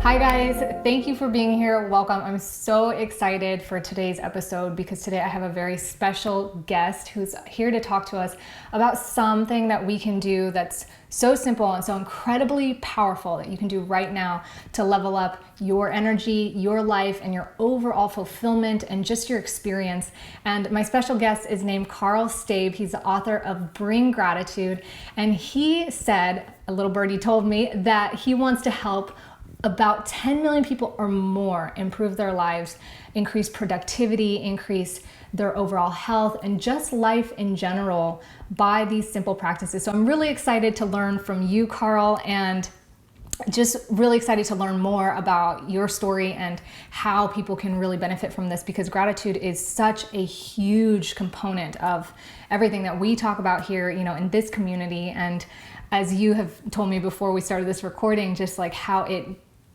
Hi guys, thank you for being here. Welcome. I'm so excited for today's episode because today I have a very special guest who's here to talk to us about something that we can do that's so simple and so incredibly powerful that you can do right now to level up your energy, your life, and your overall fulfillment and just your experience. And my special guest is named Karl Staib. He's the author of Bring Gratitude. And he said, a little birdie told me, that he wants to help about 10 million people or more improve their lives, increase productivity, increase their overall health, and just life in general by these simple practices. So I'm really excited to learn from you, Karl, and just really excited to learn more about your story and how people can really benefit from this, because gratitude is such a huge component of everything that we talk about here, in this community. And as you have told me before we started this recording, just like how it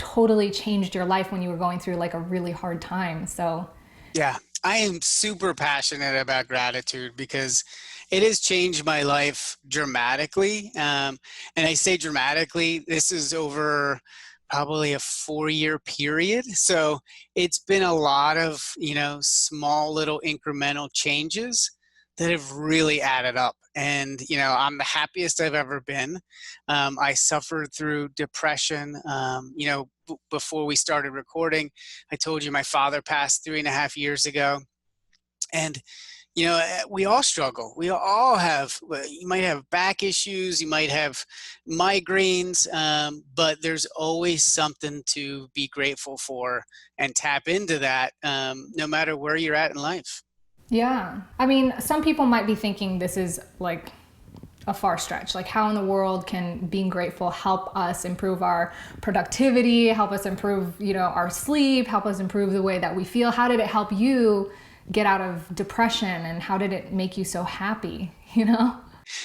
totally changed your life when you were going through like a really hard time. So yeah, I am super passionate about gratitude because it has changed my life dramatically. And I say dramatically, this is over probably a 4-year period. So it's been a lot of, small little incremental changes that have really added up. And, I'm the happiest I've ever been. I suffered through depression. Before we started recording, I told you my father passed 3.5 years ago. And, we all struggle. We all have, you might have back issues, you might have migraines, but there's always something to be grateful for and tap into that, no matter where you're at in life. yeah, I mean, some people might be thinking this is like a far stretch. Like, how in the world can being grateful help us improve our productivity, help us improve, our sleep, help us improve the way that we feel? How did it help you get out of depression, and how did it make you so happy,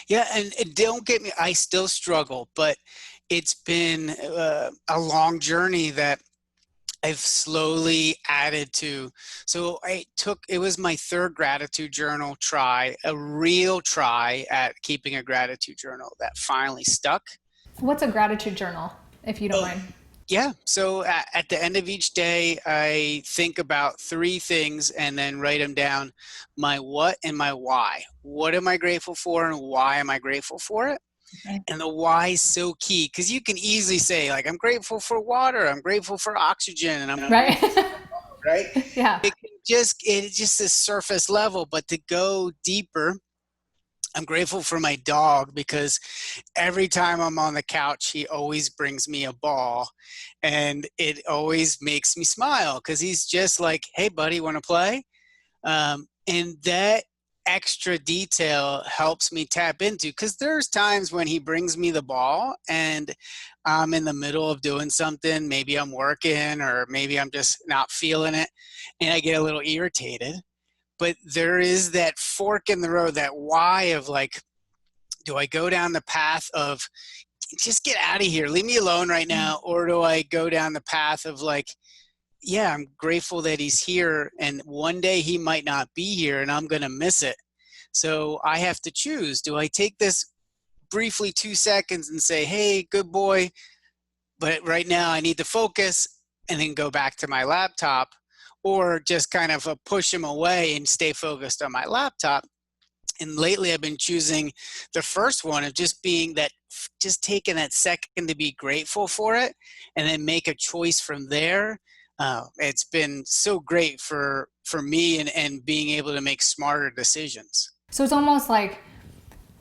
Yeah, and don't get me, I still struggle, but it's been a long journey that I've slowly added to. So it was my third gratitude journal try, a real try at keeping a gratitude journal that finally stuck. What's a gratitude journal, if you don't Oh, mind? yeah. So at the end of each day, I think about 3 things and then write them down: my what and my why. What am I grateful for and why am I grateful for it? Okay. And the why is so key, because you can easily say, like, I'm grateful for water, I'm grateful for oxygen, and I'm Right. grateful for, right? Yeah. It's just a surface level, but to go deeper, I'm grateful for my dog because every time I'm on the couch, he always brings me a ball, and it always makes me smile because he's just like, hey, buddy, want to play? And that extra detail helps me tap into, because there's times when he brings me the ball and I'm in the middle of doing something. Maybe I'm working or maybe I'm just not feeling it and I get a little irritated. But there is that fork in the road, that why of like, do I go down the path of just get out of here, leave me alone right now? Or do I go down the path of like, yeah, I'm grateful that he's here, and one day he might not be here and I'm going to miss it. So I have to choose. Do I take this briefly 2 seconds and say, hey, good boy, but right now I need to focus, and then go back to my laptop, or just kind of push him away and stay focused on my laptop? And lately I've been choosing the first one of just being that, just taking that second to be grateful for it and then make a choice from there. It's been so great for me, and being able to make smarter decisions. So it's almost like,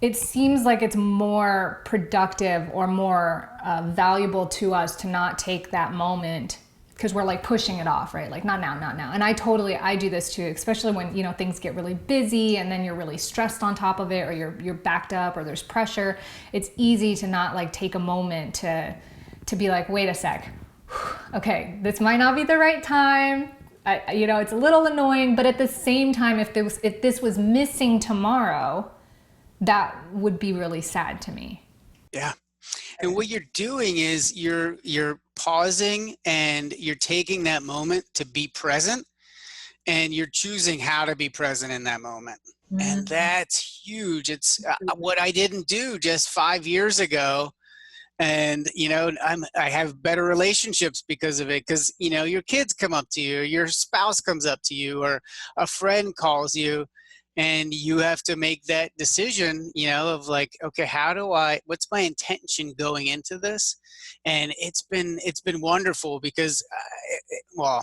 it seems like it's more productive or more valuable to us to not take that moment, because we're like pushing it off, right? Like, not now, not now. And I do this too, especially when, things get really busy and then you're really stressed on top of it, or you're backed up, or there's pressure. It's easy to not like take a moment to be like, wait a sec. Okay, this might not be the right time. It's a little annoying, but at the same time, if this was missing tomorrow, that would be really sad to me. Yeah. And what you're doing is you're pausing and you're taking that moment to be present, and you're choosing how to be present in that moment. And that's huge. It's what I didn't do just 5 years ago. And I have better relationships because of it, because your kids come up to you, or your spouse comes up to you, or a friend calls you, and you have to make that decision, of like, okay, what's my intention going into this? And it's been wonderful, because well,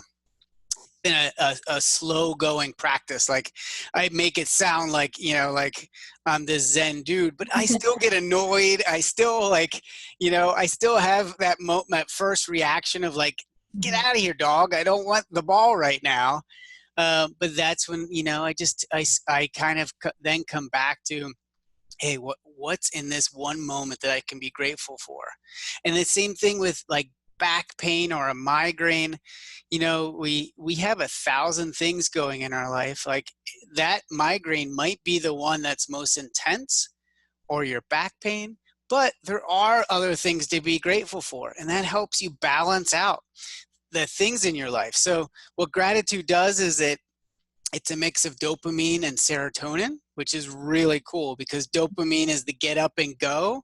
been a slow going practice. Like, I make it sound like, like I'm this Zen dude, but I still get annoyed. I still I still have that first reaction of like, get out of here, dog. I don't want the ball right now. But that's when, I kind of then come back to, hey, what's in this one moment that I can be grateful for? And the same thing with like back pain or a migraine. We have 1,000 things going in our life. Like, that migraine might be the one that's most intense, or your back pain, but there are other things to be grateful for, and that helps you balance out the things in your life. So what gratitude does is it's a mix of dopamine and serotonin, which is really cool, because dopamine is the get up and go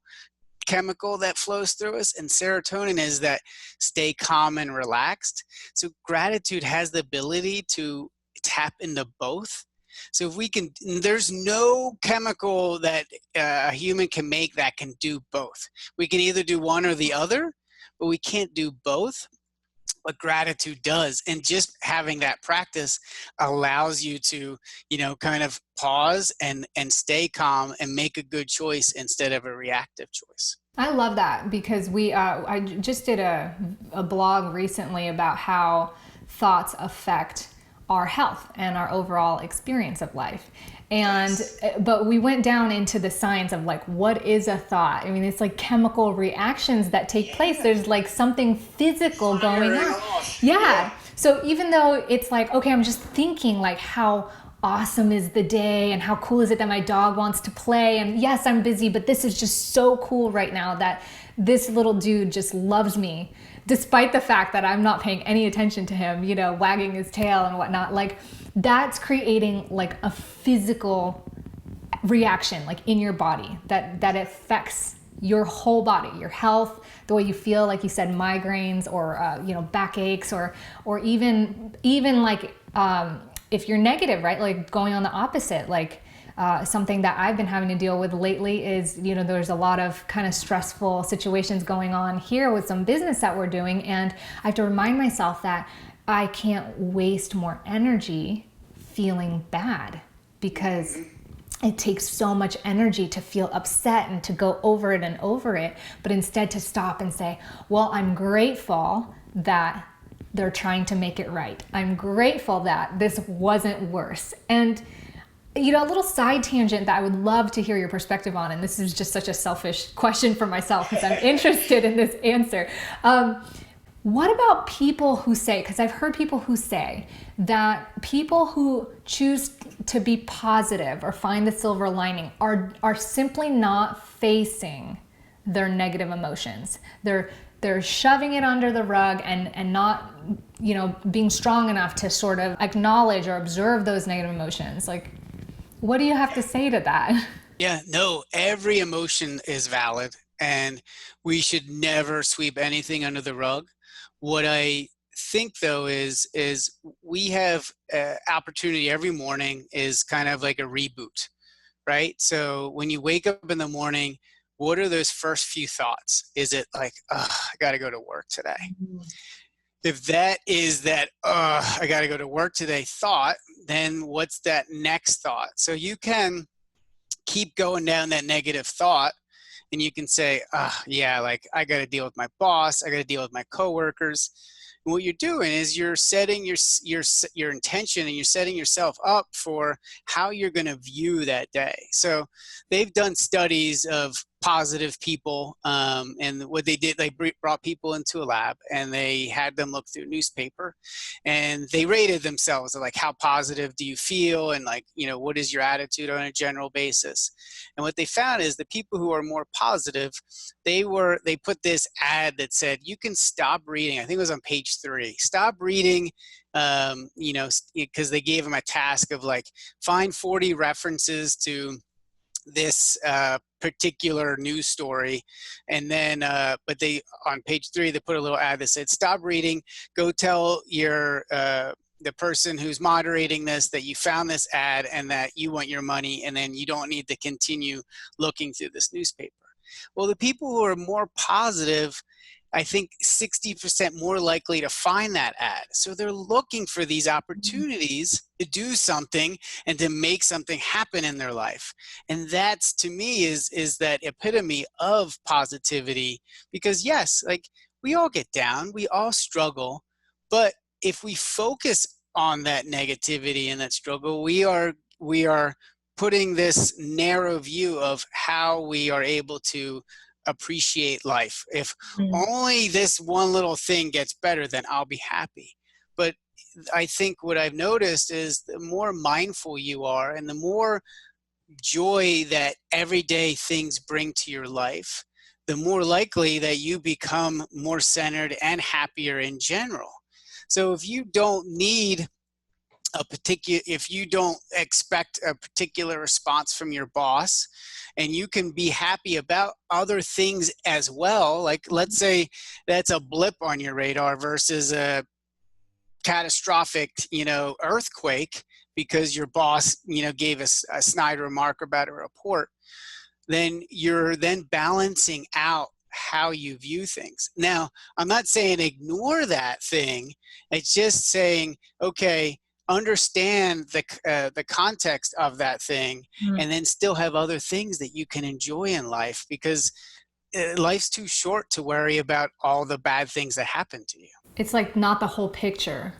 chemical that flows through us, and serotonin is that stay calm and relaxed. So gratitude has the ability to tap into both. So if we can, there's no chemical that a human can make that can do both. We can either do one or the other, but we can't do both. What gratitude does, and just having that practice allows you to, kind of pause and stay calm and make a good choice instead of a reactive choice. I love that, because I just did a blog recently about how thoughts affect our health and our overall experience of life. And but we went down into the science of like, what is a thought? I mean, it's like chemical reactions that take place. There's like something physical going on. Yeah. So even though it's like, okay, I'm just thinking like, how awesome is the day, and how cool is it that my dog wants to play, and yes, I'm busy, but this is just so cool right now that this little dude just loves me, despite the fact that I'm not paying any attention to him, wagging his tail and whatnot. Like, that's creating like a physical reaction, like in your body, that affects your whole body, your health, the way you feel, like you said, migraines, or backaches, or even like if you're negative, right? Like going on the opposite, like something that I've been having to deal with lately is, there's a lot of kind of stressful situations going on here with some business that we're doing. And I have to remind myself that I can't waste more energy feeling bad, because it takes so much energy to feel upset and to go over it and over it, but instead to stop and say, well, I'm grateful that they're trying to make it right. I'm grateful that this wasn't worse. And a little side tangent that I would love to hear your perspective on, and this is just such a selfish question for myself because I'm interested in this answer. What about people who say, because I've heard people who say that people who choose to be positive or find the silver lining are simply not facing their negative emotions. They're shoving it under the rug and not, being strong enough to sort of acknowledge or observe those negative emotions. Like, what do you have to say to that? Yeah, no, every emotion is valid, and we should never sweep anything under the rug. What I think though is we have opportunity every morning is kind of like a reboot, right? So when you wake up in the morning, what are those first few thoughts? Is it like, I got to go to work today? Mm-hmm. If that is that, I got to go to work today thought, then what's that next thought? So you can keep going down that negative thought, and you can say, yeah, like I got to deal with my boss. I got to deal with my coworkers. And what you're doing is you're setting your intention, and you're setting yourself up for how you're going to view that day. So they've done studies of positive people, and what they did, they brought people into a lab, and they had them look through a newspaper, and they rated themselves, like, how positive do you feel, and like, what is your attitude on a general basis. And what they found is the people who are more positive, they put this ad that said, you can stop reading. I think it was on page 3. Stop reading, because they gave them a task of like, find 40 references to this particular news story, and then but they, on page 3, they put a little ad that said, stop reading, go tell your the person who's moderating this that you found this ad and that you want your money, and then you don't need to continue looking through this newspaper. Well, the people who are more positive, I think 60% more likely to find that ad. So they're looking for these opportunities to do something and to make something happen in their life. And that's, to me, is that epitome of positivity. Because yes, like, we all get down, we all struggle, but if we focus on that negativity and that struggle, we are putting this narrow view of how we are able to appreciate life. If only this one little thing gets better, then I'll be happy. But I think what I've noticed is the more mindful you are and the more joy that everyday things bring to your life, the more likely that you become more centered and happier in general. So if you don't need if you don't expect a particular response from your boss, and you can be happy about other things as well, like, let's say that's a blip on your radar versus a catastrophic, earthquake, because your boss, gave us a snide remark about a report, then you're then balancing out how you view things. Now, I'm not saying ignore that thing. It's just saying, okay, understand the context of that thing, and then still have other things that you can enjoy in life, because life's too short to worry about all the bad things that happen to you. It's like not the whole picture.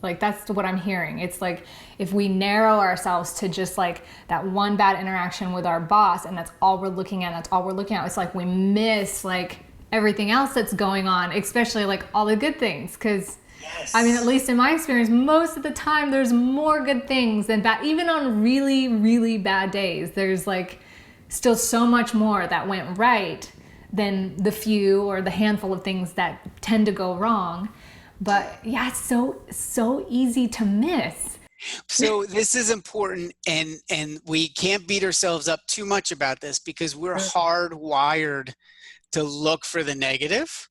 Like, that's what I'm hearing. It's like, if we narrow ourselves to just like that one bad interaction with our boss, and that's all we're looking at, it's like we miss like everything else that's going on, especially like all the good things. Because yes. I mean, at least in my experience, most of the time there's more good things than bad. Even on really, really bad days, there's like still so much more that went right than the few or the handful of things that tend to go wrong. But yeah, it's so easy to miss. So this is important, and we can't beat ourselves up too much about this, because we're hardwired to look for the negative,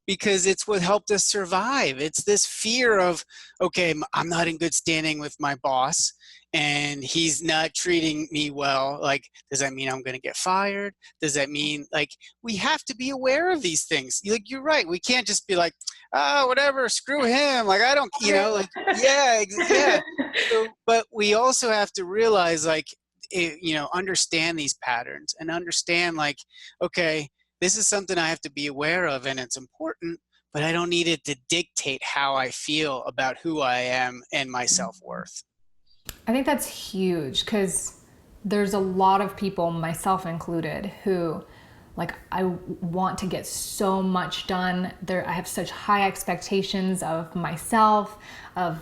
because it's what helped us survive. It's this fear of, okay, I'm not in good standing with my boss, and he's not treating me well. Like, does that mean I'm going to get fired? Does that mean, like, we have to be aware of these things. Like, you're right. We can't just be like, whatever, screw him. Like, I don't, like, yeah. So, but we also have to realize, like, understand these patterns and understand, like, okay, this is something I have to be aware of, and it's important, but I don't need it to dictate how I feel about who I am and my self-worth. I think that's huge, because there's a lot of people, myself included, who, like, I want to get so much done. I have such high expectations of myself, of,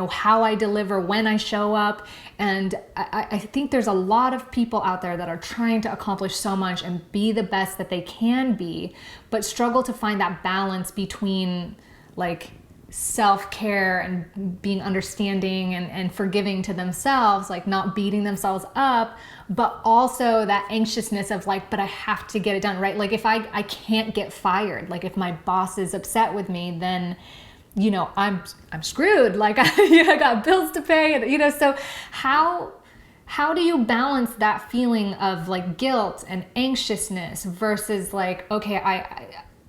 how I deliver, when I show up. And I think there's a lot of people out there that are trying to accomplish so much and be the best that they can be, but struggle to find that balance between, like, self-care and being understanding and forgiving to themselves, like not beating themselves up, but also that anxiousness of like, but I have to get it done, right? Like, if I can't get fired, like if my boss is upset with me, then I'm screwed. Like, I got bills to pay, and so how do you balance that feeling of like guilt and anxiousness versus like, okay,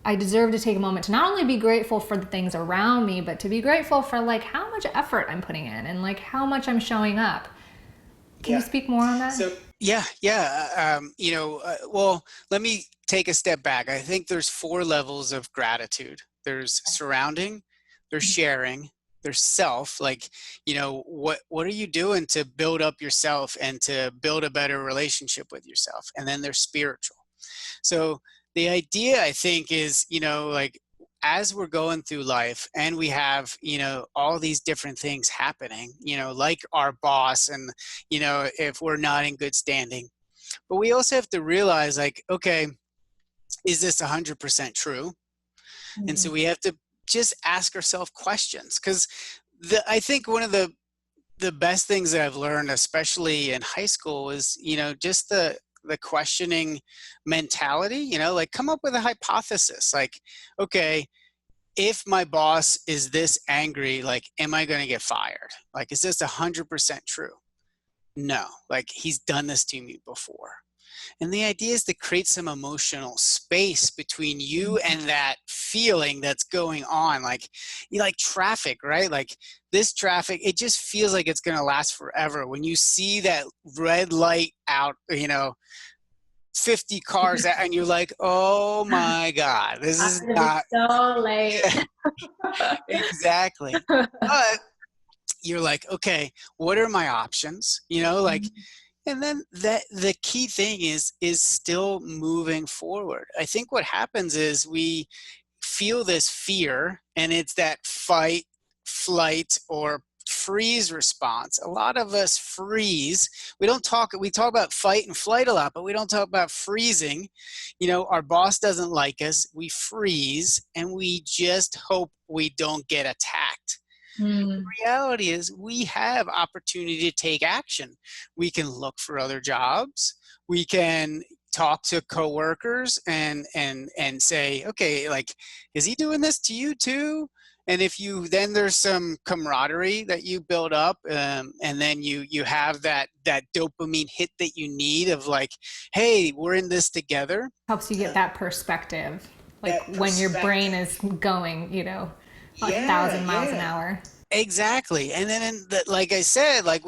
I deserve to take a moment to not only be grateful for the things around me, but to be grateful for like how much effort I'm putting in and like how much I'm showing up. Can you speak more on that? So well, let me take a step back. I think there's 4 levels of gratitude. There's surrounding, there's sharing, there's self, like, what are you doing to build up yourself and to build a better relationship with yourself? And then there's spiritual. So the idea, I think, is, like, as we're going through life and we have, all these different things happening, like our boss, and, if we're not in good standing, but we also have to realize, like, okay, is this 100% true? Mm-hmm. And so we have to just ask ourselves questions, because I think one of the best things that I've learned, especially in high school, is, just the the questioning mentality, you know, like come up with a hypothesis. Like, okay, if my boss is this angry, like, am I going to get fired? Like, is this 100% true? No, like he's done this to me before. And the idea is to create some emotional space between you and that feeling that's going on. Like you like traffic, right? Like this traffic, it just feels like it's going to last forever. When you see that red light out, you know, 50 cars out, and you're like, oh my God, this is not so late. exactly. But you're like, okay, what are my options? You know, like, and then that the key thing is still moving forward. I think what happens is we feel this fear, and it's that fight, flight, or freeze response. A lot of us freeze. We talk about fight and flight a lot, but we don't talk about freezing. You know, our boss doesn't like us, we freeze, and we just hope we don't get attacked. The reality is we have opportunity to take action. We can look for other jobs. We can talk to coworkers and say, okay, like, is he doing this to you too? And if you, then there's some camaraderie that you build up, and then you have that dopamine hit that you need of like, hey, we're in this together. Helps you get that perspective, like when your brain is going, you know, 1,000 miles an hour. Exactly. And then like I said, like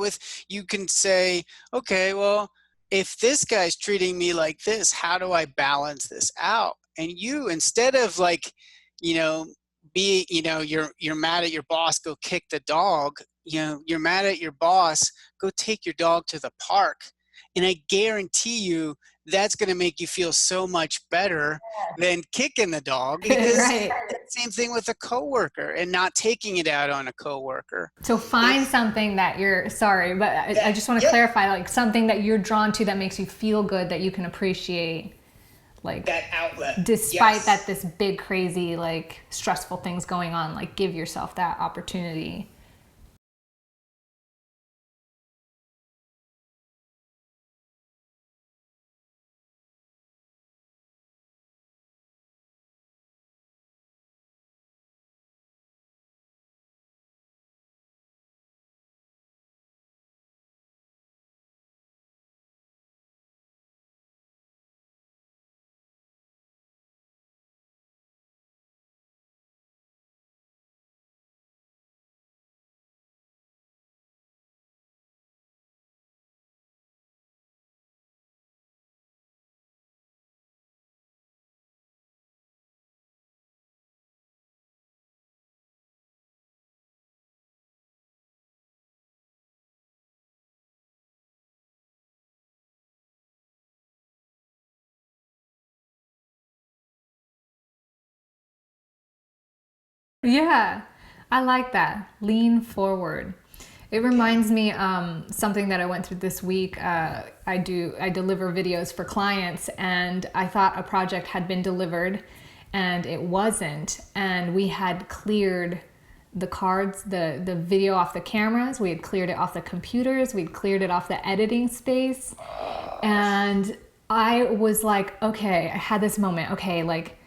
you can say, okay, well, if this guy's treating me like this, how do I balance this out? And you, instead of like, you know, you're mad at your boss, go kick the dog. You know, you're mad at your boss, go take your dog to the park. And I guarantee you that's going to make you feel so much better than kicking the dog, because right. Same thing with a coworker and not taking it out on a coworker. So find something that you're sorry, but I just want to clarify, like something that you're drawn to that makes you feel good, that you can appreciate, like that outlet. Despite that this big, crazy, like stressful things going on, like give yourself that opportunity. Yeah, I like that. Lean forward. It reminds me something that I went through this week. I deliver videos for clients, and I thought a project had been delivered, and it wasn't. And we had cleared the cards, the video off the cameras. We had cleared it off the computers. We'd cleared it off the editing space, and I was like, okay, I had this moment. Okay, like,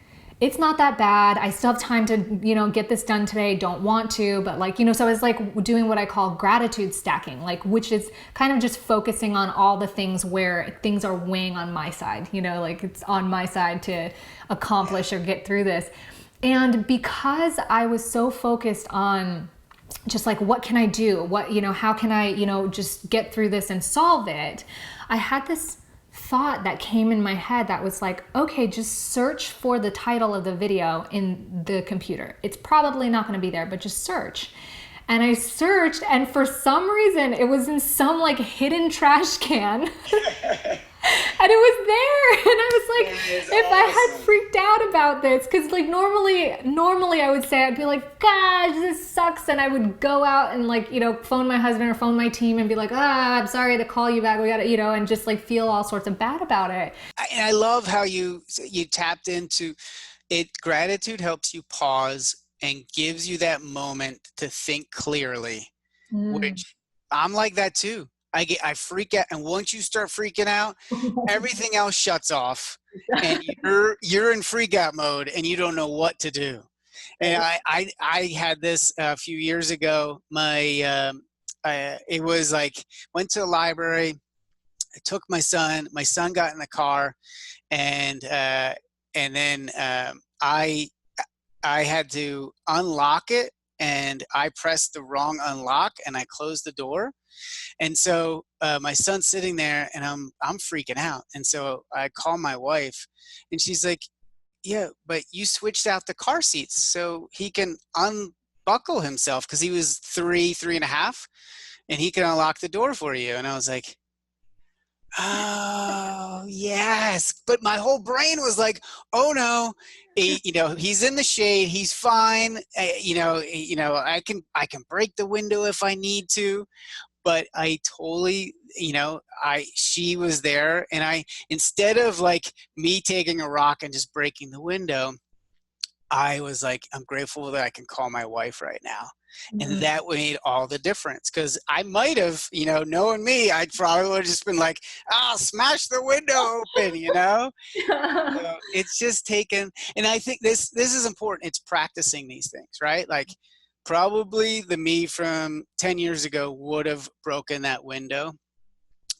it's not that bad. I still have time to, you know, get this done today. Don't want to, but like, you know, so I was like doing what I call gratitude stacking, like, which is kind of just focusing on all the things where things are weighing on my side, you know, like it's on my side to accomplish or get through this. And because I was so focused on just like, what can I do? What, you know, how can I, you know, just get through this and solve it? I had this thought that came in my head that was like, okay, just search for the title of the video in the computer. It's probably not going to be there, but just search. And I searched, and for some reason it was in some like hidden trash can. And it was there, and I was like, if I had freaked out about this, because like normally I would say, I'd be like, gosh, this sucks, and I would go out and like, you know, phone my husband or phone my team and be like, I'm sorry to call you back, we gotta, you know, and just like feel all sorts of bad about it. And I love how you tapped into it. Gratitude helps you pause and gives you that moment to think clearly, which I'm like that too. I freak out, and once you start freaking out, everything else shuts off, and you're in freak out mode, and you don't know what to do. And I had this a few years ago. It was like, went to the library. I took my son. My son got in the car, and then I had to unlock it, and I pressed the wrong unlock, and I closed the door. And so my son's sitting there, and I'm freaking out. And so I call my wife, and she's like, "Yeah, but you switched out the car seats so he can unbuckle himself, because he was three and a half, and he can unlock the door for you." And I was like, "Oh yes," but my whole brain was like, "Oh no, he's in the shade, he's fine. I can break the window if I need to." But I totally, she was there, and instead of like me taking a rock and just breaking the window, I was like, I'm grateful that I can call my wife right now. And that made all the difference, because I might have, knowing me, I probably would have just been like, smash the window open. So it's just taken, and I think this is important. It's practicing these things, right? Like, probably the me from 10 years ago would have broken that window,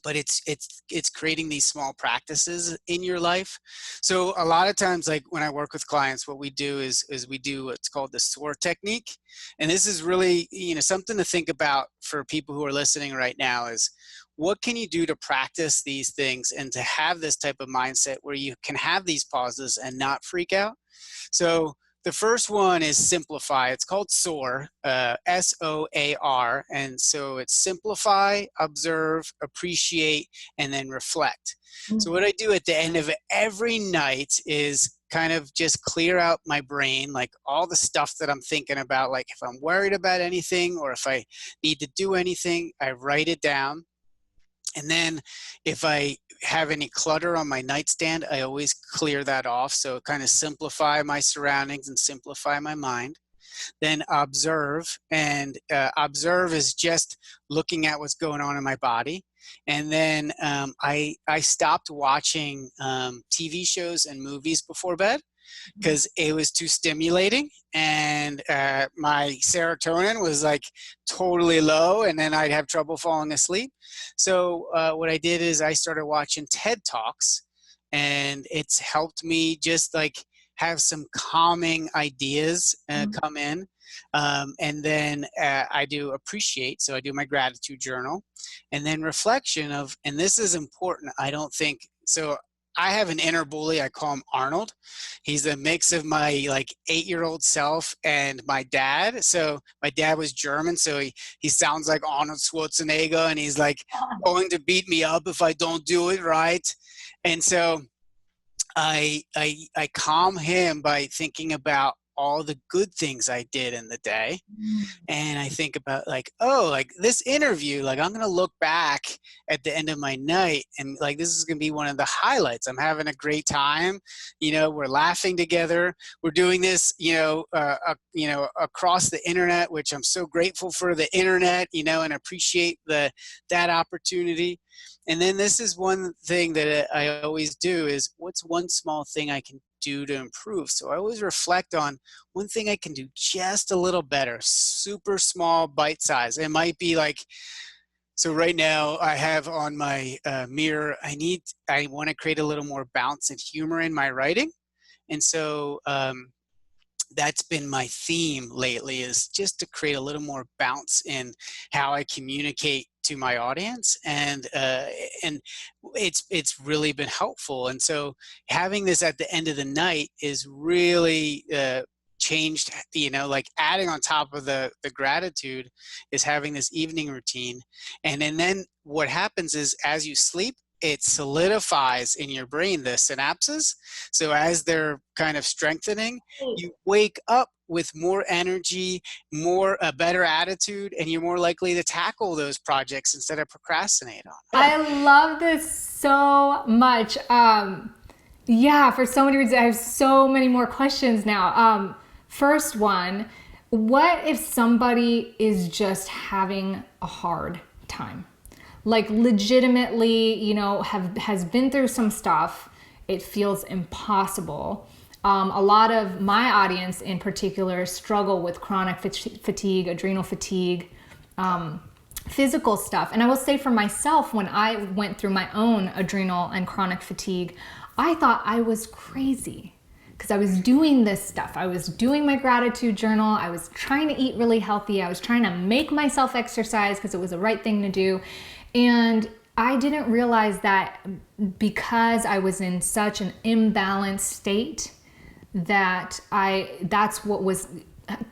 but it's creating these small practices in your life. So a lot of times, like when I work with clients, what we do is we do what's called the soar technique. And this is really, something to think about for people who are listening right now, is what can you do to practice these things and to have this type of mindset where you can have these pauses and not freak out. So the first one is simplify. It's called SOAR, SOAR. And so it's simplify, observe, appreciate, and then reflect. So what I do at the end of every night is kind of just clear out my brain, like all the stuff that I'm thinking about. Like if I'm worried about anything, or if I need to do anything, I write it down. And then if I have any clutter on my nightstand, I always clear that off. So kind of simplify my surroundings and simplify my mind. Then observe, and observe is just looking at what's going on in my body. And then I stopped watching TV shows and movies before bed, because it was too stimulating, and my serotonin was like totally low, and then I'd have trouble falling asleep. So what I did is I started watching TED Talks, and it's helped me just like have some calming ideas come in. And then I do appreciate, so I do my gratitude journal, and then reflection of, and this is important, I don't think, so I have an inner bully. I call him Arnold. He's a mix of my like 8-year-old self and my dad. So my dad was German, so he sounds like Arnold Schwarzenegger, and he's like going to beat me up if I don't do it right. And so I calm him by thinking about all the good things I did in the day. And I think about like, oh, like this interview, like I'm going to look back at the end of my night, and like, this is going to be one of the highlights. I'm having a great time. We're laughing together. We're doing this, across the internet, which I'm so grateful for the internet, and appreciate that opportunity. And then this is one thing that I always do is, what's one small thing I can do to improve? So I always reflect on one thing I can do just a little better, super small, bite size. It might be like, so right now I have on my mirror, I want to create a little more bounce and humor in my writing. And so that's been my theme lately, is just to create a little more bounce in how I communicate to my audience, and it's really been helpful. And so having this at the end of the night is really changed, like adding on top of the gratitude is having this evening routine. And then what happens is, as you sleep, it solidifies in your brain the synapses. So as they're kind of strengthening, you wake up with more energy, a better attitude, and you're more likely to tackle those projects instead of procrastinate on them. I love this so much. Yeah, for so many reasons. I have so many more questions now. First one, what if somebody is just having a hard time? like legitimately, has been through some stuff, it feels impossible. A lot of my audience in particular struggle with chronic fatigue, adrenal fatigue, physical stuff. And I will say for myself, when I went through my own adrenal and chronic fatigue, I thought I was crazy because I was doing this stuff. I was doing my gratitude journal. I was trying to eat really healthy. I was trying to make myself exercise because it was the right thing to do. And I didn't realize that because I was in such an imbalanced state that's what was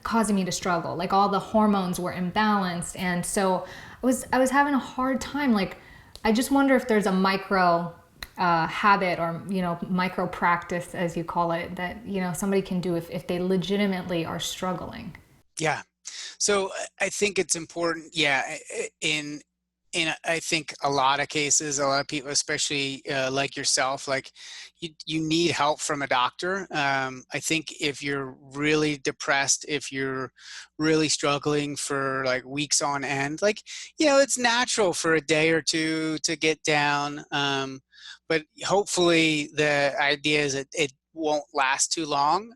causing me to struggle. Like all the hormones were imbalanced. And so I was having a hard time. Like, I just wonder if there's a micro habit or, micro practice, as you call it, that, somebody can do if they legitimately are struggling. Yeah. So I think it's important. Yeah. In I think a lot of cases, a lot of people, especially like yourself, like you need help from a doctor. I think if you're really depressed, if you're really struggling for like weeks on end, like, it's natural for a day or two to get down. But hopefully the idea is it won't last too long.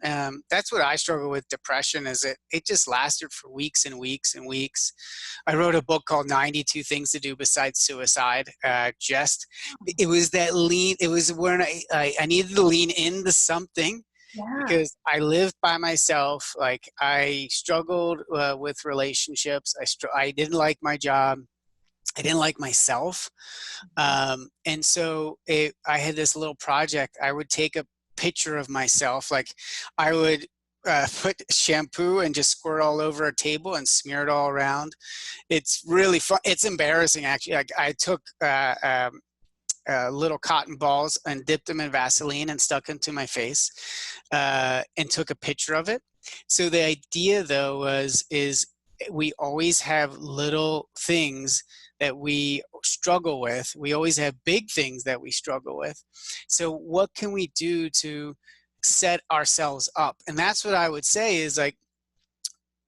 That's what I struggle with depression, is it just lasted for weeks and weeks and weeks. I wrote a book called 92 Things to Do Besides Suicide. It was it was when I needed to lean into something Yeah. because I lived by myself. Like I struggled with relationships. I didn't like my job. I didn't like myself. And so I had this little project. I would take a picture of myself. Like I would put shampoo and just squirt all over a table and smear it all around. It's really fun. It's embarrassing, actually. Like I took little cotton balls and dipped them in Vaseline and stuck them to my face and took a picture of it. So the idea, though, is we always have little things that we struggle with. We always have big things that we struggle with. So what can we do to set ourselves up? And that's what I would say is, like,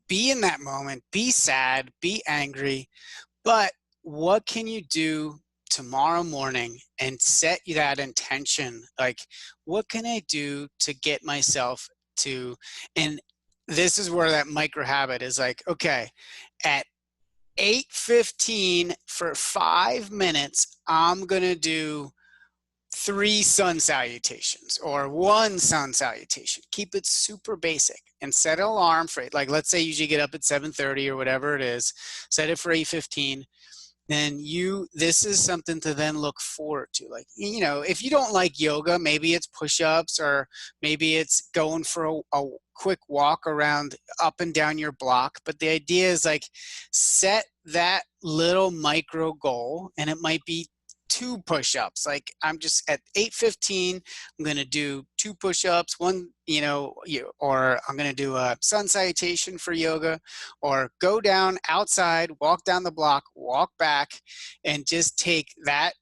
be in that moment, be sad, be angry, but what can you do tomorrow morning and set that intention? Like, what can I do to get myself to, and this is where that micro habit is like, okay, at 8:15 for 5 minutes, I'm going to do 3 sun salutations or 1 sun salutation. Keep it super basic and set an alarm for it. Like, let's say you usually get up at 7:30 or whatever it is, set it for 8:15. Then this is something to then look forward to. Like, if you don't like yoga, maybe it's push-ups, or maybe it's going for a quick walk around up and down your block. But the idea is, like, set that little micro goal, and it might be 2 push-ups. Like, I'm just at 8:15, I'm going to do 2 push-ups, or I'm going to do a sun salutation for yoga, or go down outside, walk down the block, walk back, and just take that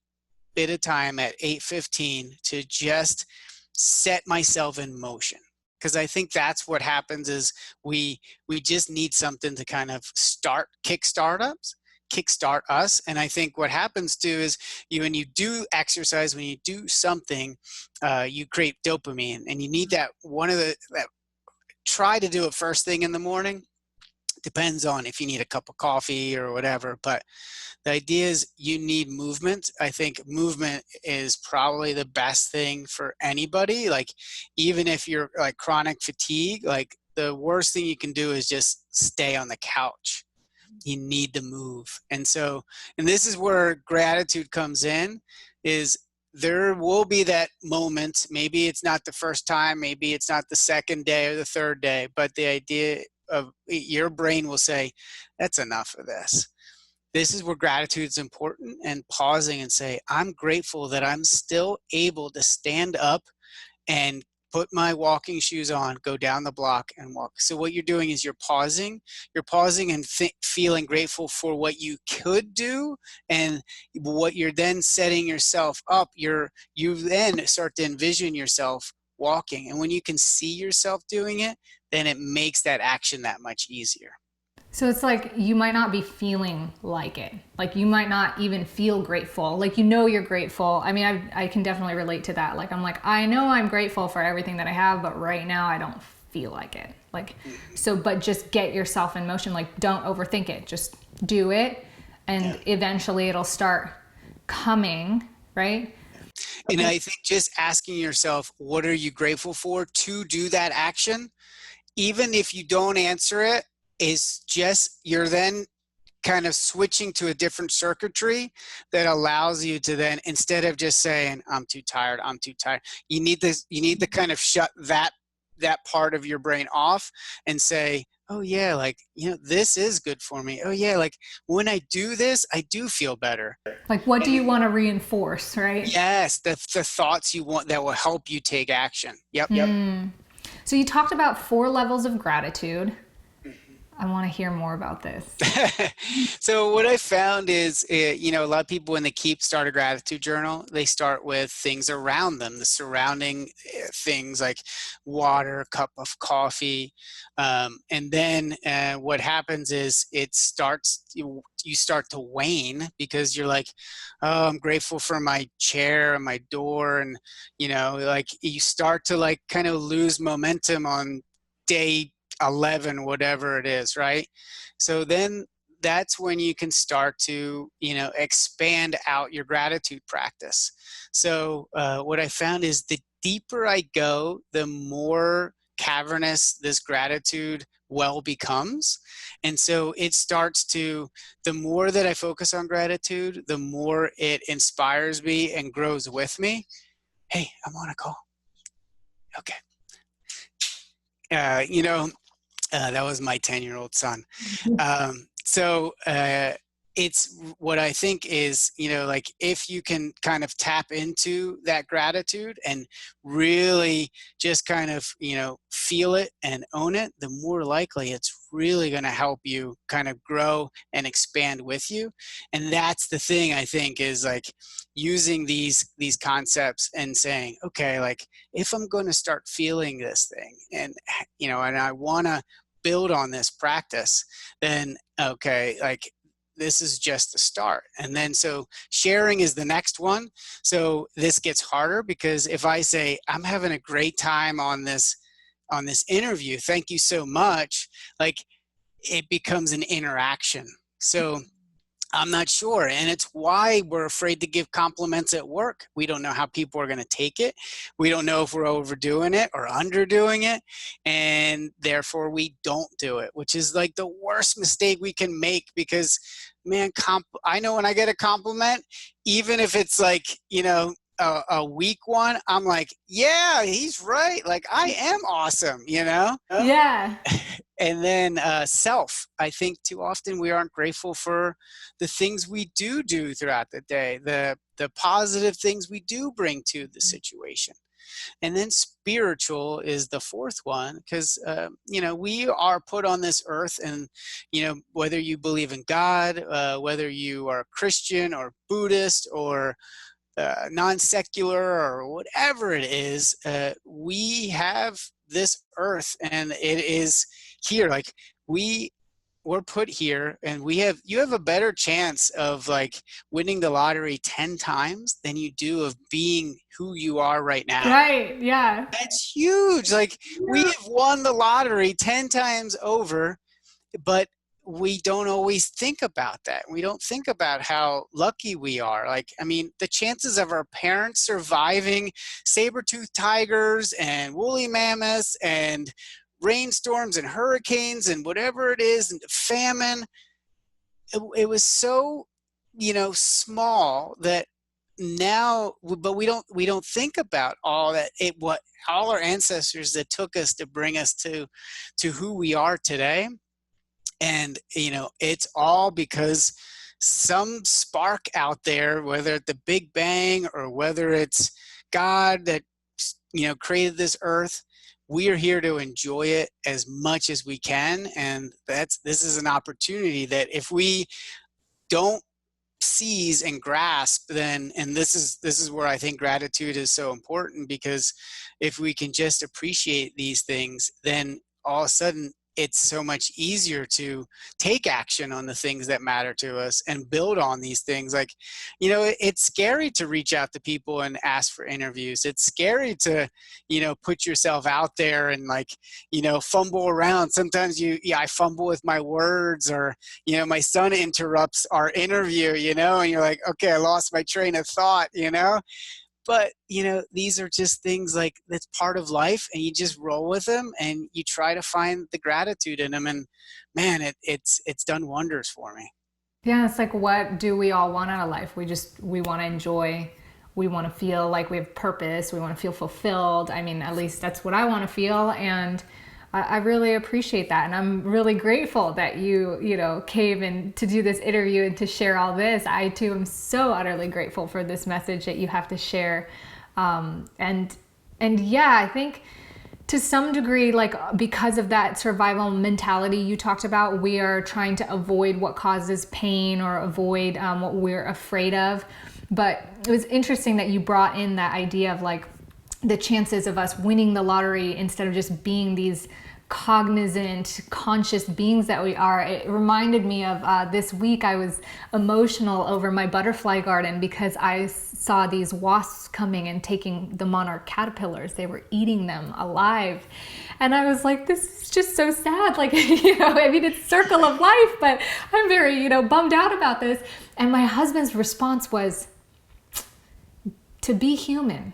bit of time at 8:15 to just set myself in motion. Because I think that's what happens is we just need something to kind of kickstart us. And I think what happens too is when you do exercise, when you do something, you create dopamine, and you need that. Try to do it first thing in the morning. Depends on if you need a cup of coffee or whatever, but the idea is you need movement. I think movement is probably the best thing for anybody. Like, even if you're like chronic fatigue, like the worst thing you can do is just stay on the couch. You need to move. And this is where gratitude comes in, is there will be that moment. Maybe it's not the first time, maybe it's not the second day or the third day, but the idea of your brain will say, that's enough of this. This is where gratitude is important, and pausing and say, I'm grateful that I'm still able to stand up and put my walking shoes on, go down the block and walk. So what you're doing is you're pausing and feeling grateful for what you could do, and what you're then setting yourself up. You then start to envision yourself walking. And when you can see yourself doing it, then it makes that action that much easier. So it's like you might not be feeling like it. Like you might not even feel grateful. Like you know you're grateful. I mean, I can definitely relate to that. Like I'm like, I know I'm grateful for everything that I have, but right now I don't feel like it. Like, so, but just get yourself in motion. Like don't overthink it. Just do it. And eventually it'll start coming, right? And I think just asking yourself, what are you grateful for to do that action? Even if you don't answer it, is just, you're then kind of switching to a different circuitry that allows you to then, instead of just saying, I'm too tired, you need to kind of shut that part of your brain off and say, oh yeah, like, this is good for me. Oh yeah, like when I do this, I do feel better. Like what do you want to reinforce, right? Yes, the thoughts you want that will help you take action. Yep. So you talked about 4 levels of gratitude. I want to hear more about this. So what I found is, a lot of people, when they start a gratitude journal, they start with things around them, the surrounding things like water, a cup of coffee. And then what happens is you start to wane because you're like, oh, I'm grateful for my chair and my door. And, like you start to like kind of lose momentum on day 11, whatever it is, right? So then that's when you can start to, expand out your gratitude practice. So what I found is the deeper I go, the more cavernous this gratitude well becomes. And so it starts to, the more that I focus on gratitude, the more it inspires me and grows with me. Hey, I'm on a call. Okay. That was my 10-year-old son. So it's what I think is, like if you can kind of tap into that gratitude and really just kind of, feel it and own it, the more likely it's really going to help you kind of grow and expand with you. And that's the thing I think is like using these concepts and saying, okay, like if I'm going to start feeling this thing and, and I want to build on this practice, then okay, like this is just the start. And then so sharing is the next one. So this gets harder because if I say I'm having a great time on this interview, thank you so much, like it becomes an interaction. So I'm not sure. And it's why we're afraid to give compliments at work. We don't know how people are going to take it. We don't know if we're overdoing it or underdoing it. And therefore we don't do it, which is like the worst mistake we can make because, man, I know when I get a compliment, even if it's like, a weak one, I'm like, yeah, he's right. Like I am awesome, Yeah. And then self, I think too often we aren't grateful for the things we do throughout the day, the positive things we do bring to the situation. And then spiritual is the fourth one because, we are put on this earth and, whether you believe in God, whether you are Christian or Buddhist or non-secular or whatever it is, we have this earth and it is here. Like we're put here and you have a better chance of like winning the lottery 10 times than you do of being who you are right now. Right. Yeah. That's huge. Like we have won the lottery 10 times over, but we don't always think about that. We don't think about how lucky we are. Like, I mean, the chances of our parents surviving saber-toothed tigers and woolly mammoths and rainstorms and hurricanes and whatever it is, and famine, it was so, small that now, but we don't think about all that, what all our ancestors that took us to bring us to who we are today. And, it's all because some spark out there, whether it's the Big Bang or whether it's God that, created this earth, we are here to enjoy it as much as we can. And this is an opportunity that if we don't seize and grasp, then, and this is where I think gratitude is so important, because if we can just appreciate these things, then all of a sudden, it's so much easier to take action on the things that matter to us and build on these things. Like, it's scary to reach out to people and ask for interviews. It's scary to, put yourself out there and like, fumble around. Sometimes I fumble with my words, or, my son interrupts our interview, and you're like, okay, I lost my train of thought, But, these are just things like that's part of life, and you just roll with them and you try to find the gratitude in them. And man, it's done wonders for me. Yeah, it's like, what do we all want out of life? We want to enjoy. We want to feel like we have purpose. We want to feel fulfilled. I mean, at least that's what I want to feel. And I really appreciate that. And I'm really grateful that you came in to do this interview and to share all this. I too am so utterly grateful for this message that you have to share. And yeah, I think to some degree, like because of that survival mentality you talked about, we are trying to avoid what causes pain or avoid what we're afraid of. But it was interesting that you brought in that idea of like the chances of us winning the lottery instead of just being these cognizant, conscious beings that we are. It reminded me of this week I was emotional over my butterfly garden because I saw these wasps coming and taking the monarch caterpillars. They were eating them alive. And I was like, this is just so sad. Like, I mean, it's circle of life, but I'm very, bummed out about this. And my husband's response was, to be human.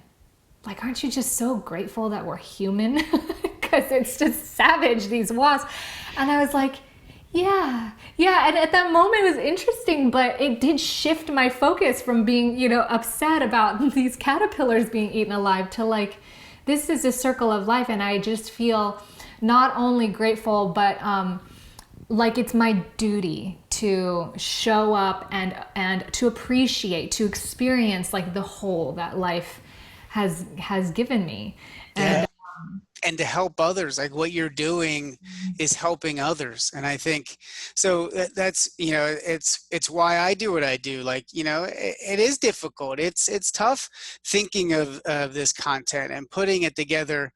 Like, aren't you just so grateful that we're human? Because it's just savage, these wasps. And I was like, yeah. And at that moment it was interesting, but it did shift my focus from being, upset about these caterpillars being eaten alive to like, this is a circle of life. And I just feel not only grateful, but like it's my duty to show up and to appreciate, to experience like the whole that life has given me. Yeah. And to help others, like what you're doing is helping others. And I think so that's it's why I do what I do. Like, it is difficult, it's tough thinking of this content and putting it together,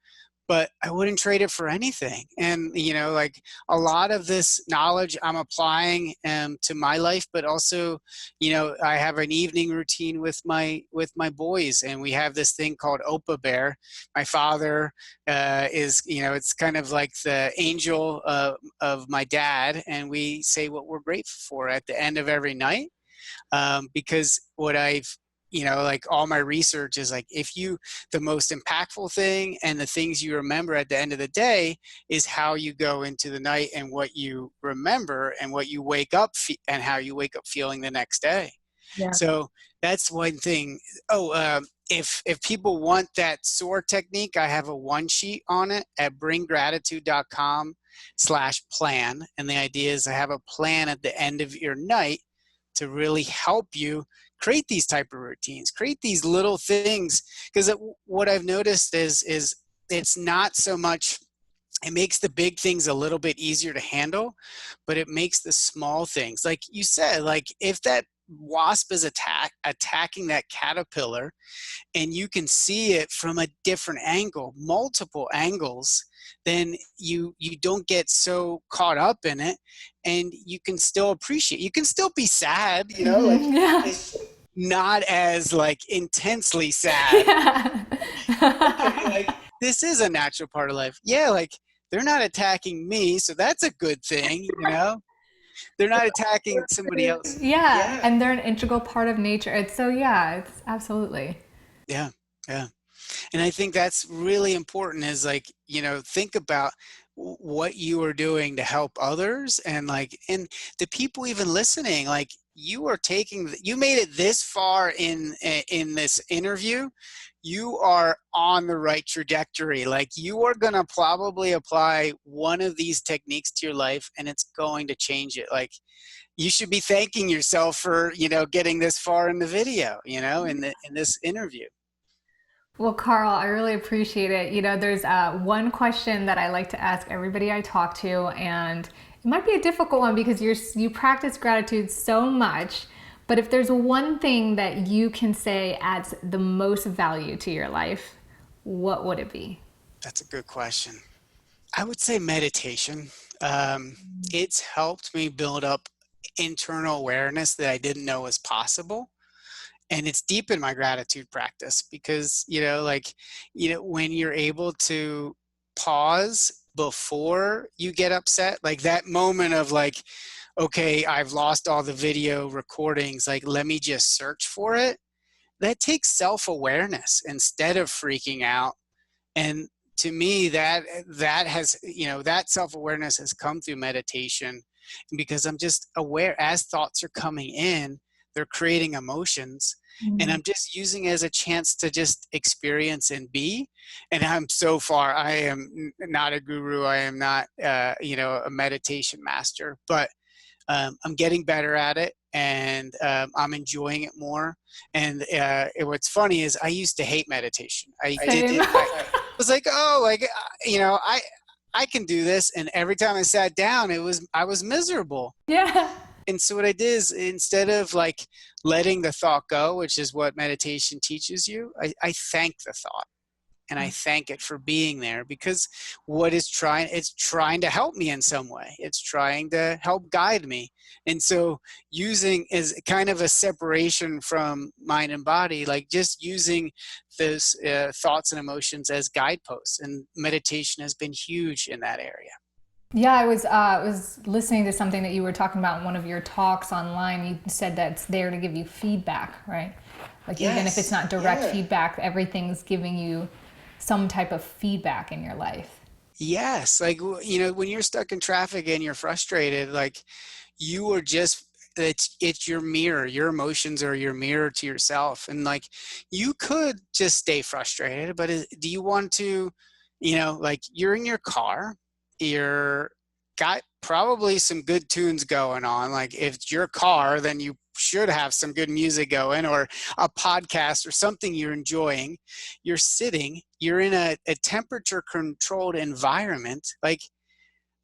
but I wouldn't trade it for anything. And like a lot of this knowledge I'm applying to my life, but also I have an evening routine with my boys, and we have this thing called Opa Bear. My father is it's kind of like the angel of my dad, and we say what we're grateful for at the end of every night, because what I've like all my research is like, the most impactful thing and the things you remember at the end of the day is how you go into the night and what you remember and what you wake up and how you wake up feeling the next day. Yeah. So that's one thing. If people want that SOAR technique, I have a one sheet on it at bringgratitude.com/plan. And the idea is I have a plan at the end of your night to really help you create these type of routines, create these little things. Because what I've noticed is it's not so much, it makes the big things a little bit easier to handle, but it makes the small things, like you said, like if that wasp is attacking that caterpillar and you can see it from a different angle, multiple angles, then you don't get so caught up in it, and you can still appreciate, you can still be sad, like Yeah. not as like intensely sad. Yeah. Okay, like this is a natural part of life. Yeah, like they're not attacking me, so that's a good thing, they're not attacking somebody else. Yeah, Yeah. and they're an integral part of nature. It's absolutely. Yeah. And I think that's really important, is like, think about what you are doing to help others, and the people even listening, like you made it this far in this interview. You are on the right trajectory. Like you are going to probably apply one of these techniques to your life and it's going to change it. Like you should be thanking yourself for, getting this far in the video, in this interview. Well, Carl, I really appreciate it. There's one question that I like to ask everybody I talk to, and it might be a difficult one because you practice gratitude so much. But if there's one thing that you can say adds the most value to your life, what would it be? That's a good question. I would say meditation. It's helped me build up internal awareness that I didn't know was possible. And it's deepened my gratitude practice because, when you're able to pause before you get upset, like that moment of like, okay, I've lost all the video recordings, like, let me just search for it. That takes self-awareness instead of freaking out. And to me, that has, that self-awareness has come through meditation, because I'm just aware as thoughts are coming in, they're creating emotions, and I'm just using it as a chance to just experience and be. And I am not a guru. I am not, a meditation master, but I'm getting better at it, and I'm enjoying it more. And what's funny is I used to hate meditation. I was like, oh, like, I can do this. And every time I sat down, I was miserable. Yeah. And so what I did is, instead of like letting the thought go, which is what meditation teaches you, I thank the thought. And I thank it for being there, because it's trying to help me in some way. It's trying to help guide me. And so using as kind of a separation from mind and body, like just using those thoughts and emotions as guideposts. And meditation has been huge in that area. Yeah, I was listening to something that you were talking about in one of your talks online. You said that it's there to give you feedback, right? Like, yes, even if it's not direct feedback, everything's giving you some type of feedback in your life. Yes. Like, when you're stuck in traffic and you're frustrated, like, you are just, it's your mirror. Your emotions are your mirror to yourself. And like, you could just stay frustrated, but do you want to, like, you're in your car, you're got probably some good tunes going on. Like, if it's your car, then you should have some good music going, or a podcast or something you're enjoying. You're sitting, you're in a temperature controlled environment. Like,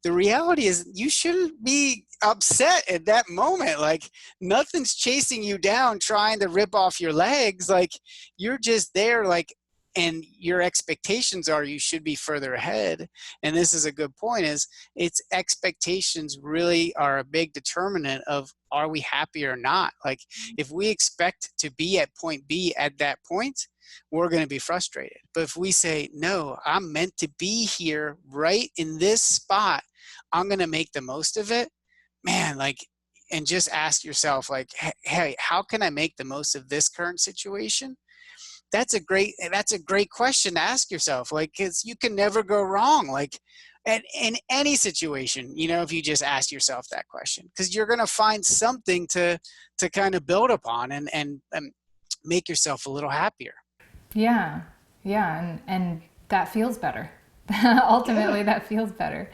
the reality is you shouldn't be upset at that moment. Like, nothing's chasing you down trying to rip off your legs. Like, you're just there, like, and your expectations are you should be further ahead. And this is a good point, is it's expectations really are a big determinant of, are we happy or not? Like, if we expect to be at point B at that point, we're going to be frustrated. But if we say, no, I'm meant to be here right in this spot, I'm going to make the most of it, man, like, and just ask yourself, like, hey, how can I make the most of this current situation? That's a great question to ask yourself, like, because you can never go wrong, like, in any situation, if you just ask yourself that question, because you're going to find something to kind of build upon and make yourself a little happier. Yeah. And that feels better. Ultimately, that feels better.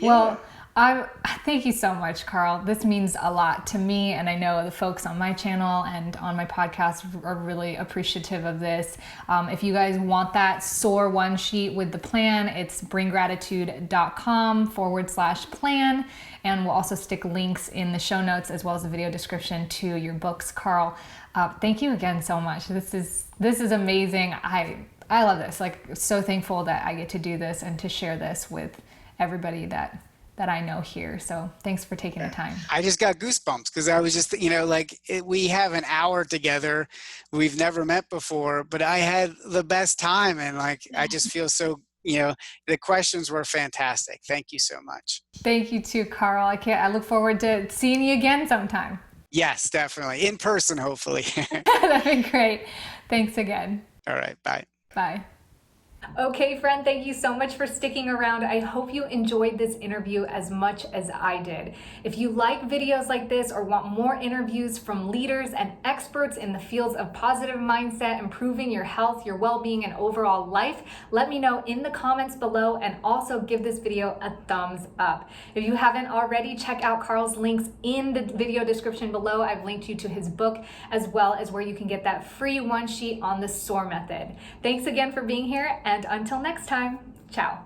Yeah. Well, I thank you so much, Karl. This means a lot to me, and I know the folks on my channel and on my podcast are really appreciative of this. If you guys want that SOAR one sheet with the plan, it's bringgratitude.com/plan, and we'll also stick links in the show notes as well as the video description to your books, Karl. Thank you again so much. This is amazing. I love this. Like, so thankful that I get to do this and to share this with everybody that I know here. So thanks for taking the time. I just got goosebumps because I was just, we have an hour together. We've never met before, but I had the best time. And like, I just feel so, the questions were fantastic. Thank you so much. Thank you too, Karl. I look forward to seeing you again sometime. Yes, definitely. In person, hopefully. That'd be great. Thanks again. All right. Bye. Bye. Okay, friend, thank you so much for sticking around. I hope you enjoyed this interview as much as I did. If you like videos like this or want more interviews from leaders and experts in the fields of positive mindset, improving your health, your well-being, and overall life, let me know in the comments below, and also give this video a thumbs up. If you haven't already, check out Karl's links in the video description below. I've linked you to his book, as well as where you can get that free one sheet on the SOAR method. Thanks again for being here, and until next time, ciao.